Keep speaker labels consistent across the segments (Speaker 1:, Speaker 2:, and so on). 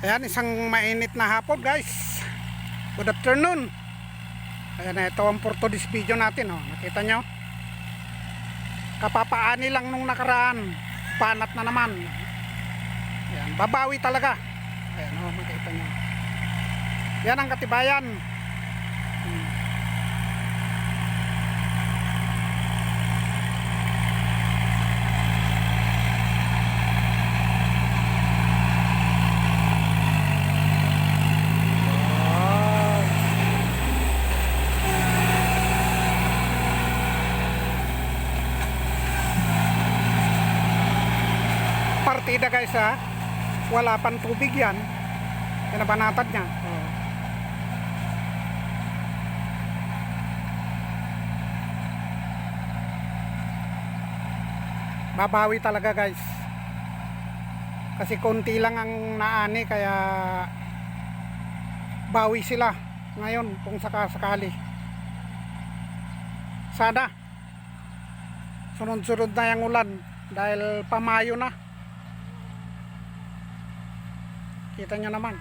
Speaker 1: Ayan, isang mainit na hapon guys. Good afternoon. Ayan, ito ang for today's video natin. Oh. Nakita nyo? Kapapaani lang nung nakaraan. Panat na naman. Ayan, babawi talaga. Ayan, oh, makita nyo. Yan ang katibayan. Partida guys ha, wala pang tubig yan, pinabanatad niya. Babawi talaga guys, kasi konti lang ang naani, kaya bawi sila ngayon kung sakasakali. Sana sunod-sunod na yung ulan dahil pamayo na. Kita nyo naman,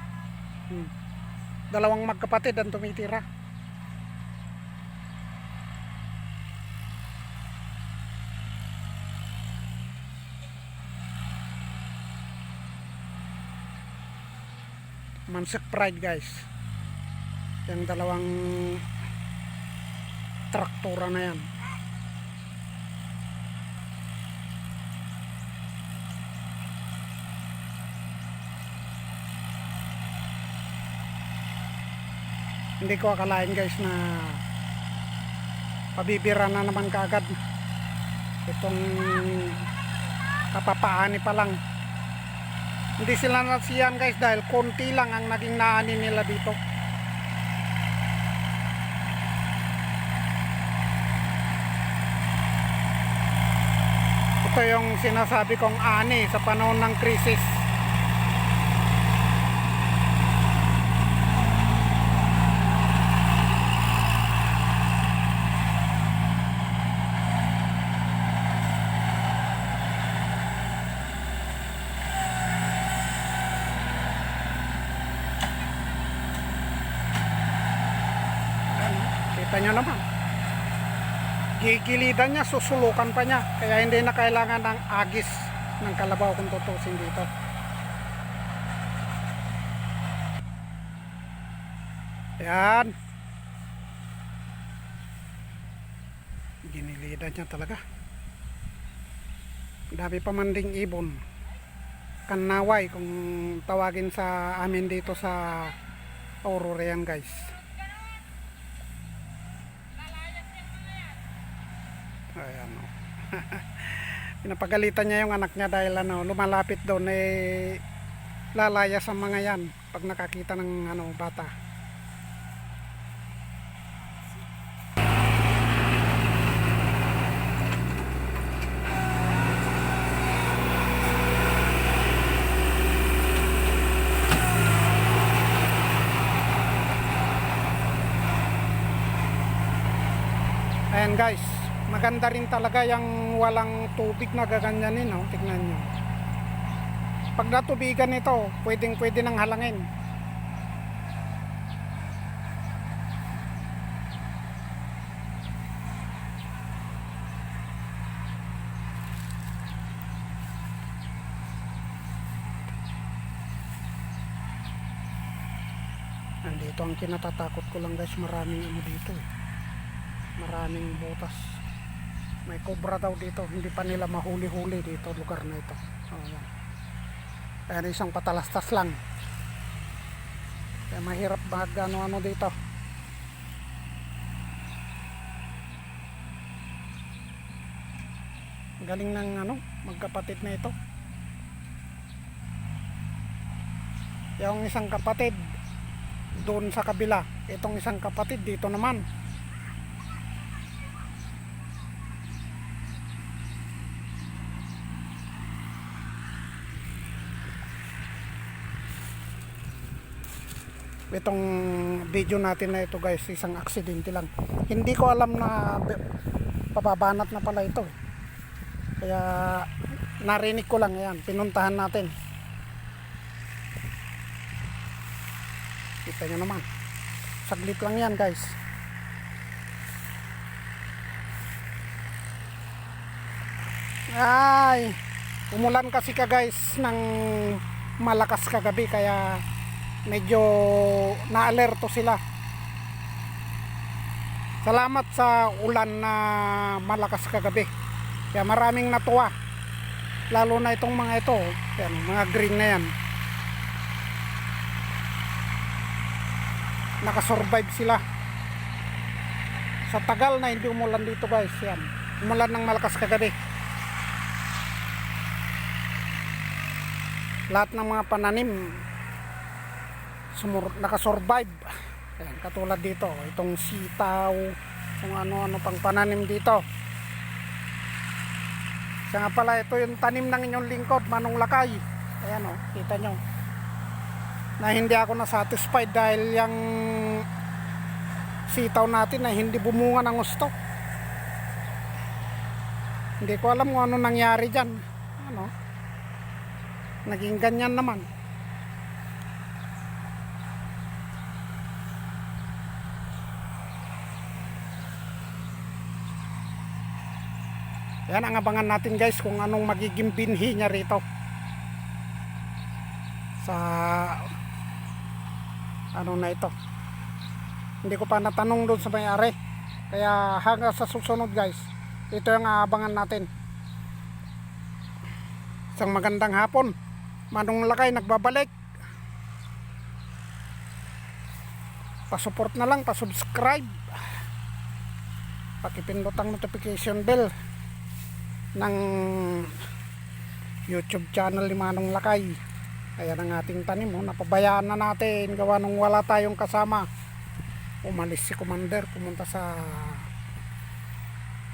Speaker 1: dalawang magkapatid ang tumitira. Mansek Pride guys, yung dalawang traktora na yan. Hindi ko akalain guys na pabibira na naman kaagad itong kapapaani pa lang. Hindi sila nasiyan guys dahil konti lang ang naging naani nila dito. Ito yung sinasabi kong ani sa panahon ng krisis. Kita nyo naman, gigilidan niya, susulukan pa niya, kaya hindi na kailangan ng agis ng kalabaw kung tutusin dito. Yan, ginilidan niya talaga. Dami pa man ding ibon, kanaway kung tawagin sa amin dito sa Aurora yan guys. Ayan, oh. Pinapagalitan niya yung anak niya dahil lumalapit doon, lalaya sa mga yan pag nakakita ng bata. Ayan guys, maganda rin talaga yung walang tubig na gaganyanin, no? Tignan nyo. Pag natubigan ito, pwede nang halangin. Nandito ang kinatatakot ko lang guys, maraming dito maraming butas. May cobra daw dito, hindi pa nila mahuli-huli dito lugar na ito. Ayan. Ayan, isang patalastas lang, kaya mahirap mag ano dito. Galing ng magkapatid na ito. Yung isang kapatid doon sa kabila, itong isang kapatid dito naman. Itong video natin na ito guys, isang aksidente lang. Hindi ko alam na pababanat na pala ito. Kaya narinig ko lang, yan, pinuntahan natin. Kita nyo naman. Saglit lang yan guys. Ay, umulan kasi ka guys ng malakas kagabi kaya medyo na-alerto sila. Salamat sa ulan na malakas kagabi. Kaya maraming natuwa. Lalo na itong mga ito, yan, mga green na yan. Nakasurvive sila. Sa tagal na hindi umulan dito guys, yan. Umulan ng malakas kagabi. Lahat ng mga pananim nakasurvive. Ayan, katulad dito, itong sitaw, kung ano-ano pang pananim dito. Siya nga pala, ito yung tanim ng inyong lingkod, Manong Lakay. Ayan o, kita nyo. Na hindi ako na-satisfied dahil yung sitaw natin na hindi bumunga ng gusto. Hindi ko alam kung ano nangyari dyan. Ano? Naging ganyan naman. Yan ang abangan natin guys kung anong magiging binhi niya rito sa ano na ito. Hindi ko pa natanong doon sa may-ari, kaya hanggang sa susunod guys, ito yung aabangan natin. Isang magandang hapon. Manong Lakay nagbabalik. Pa-support na lang, pa-subscribe, pakipindot ang notification bell ng YouTube channel ni Manong Lakay. Ayan ang ating tanim, napabayaan na natin gawa nung wala tayong kasama. Umalis si Commander, pumunta sa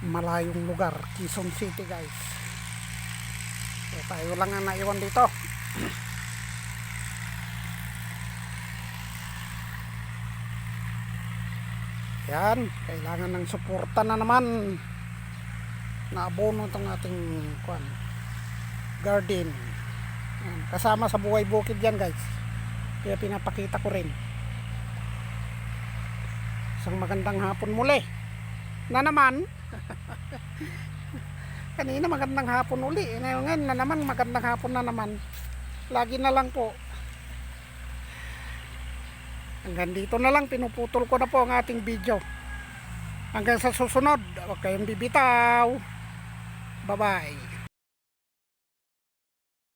Speaker 1: malayong lugar, Quezon City guys. So, tayo lang ang naiwan dito. Yan, kailangan ng suporta na naman na abono itong ating garden. Yan, kasama sa buhay bukid yan guys, kaya pinapakita ko rin. Isang magandang hapon muli na naman. Kanina magandang hapon uli, ngayon na naman magandang hapon na naman. Lagi na lang po. Hanggang dito na lang, pinuputol ko na po ang ating video. Hanggang sa susunod, huwag kayong bibitaw. Bye bye.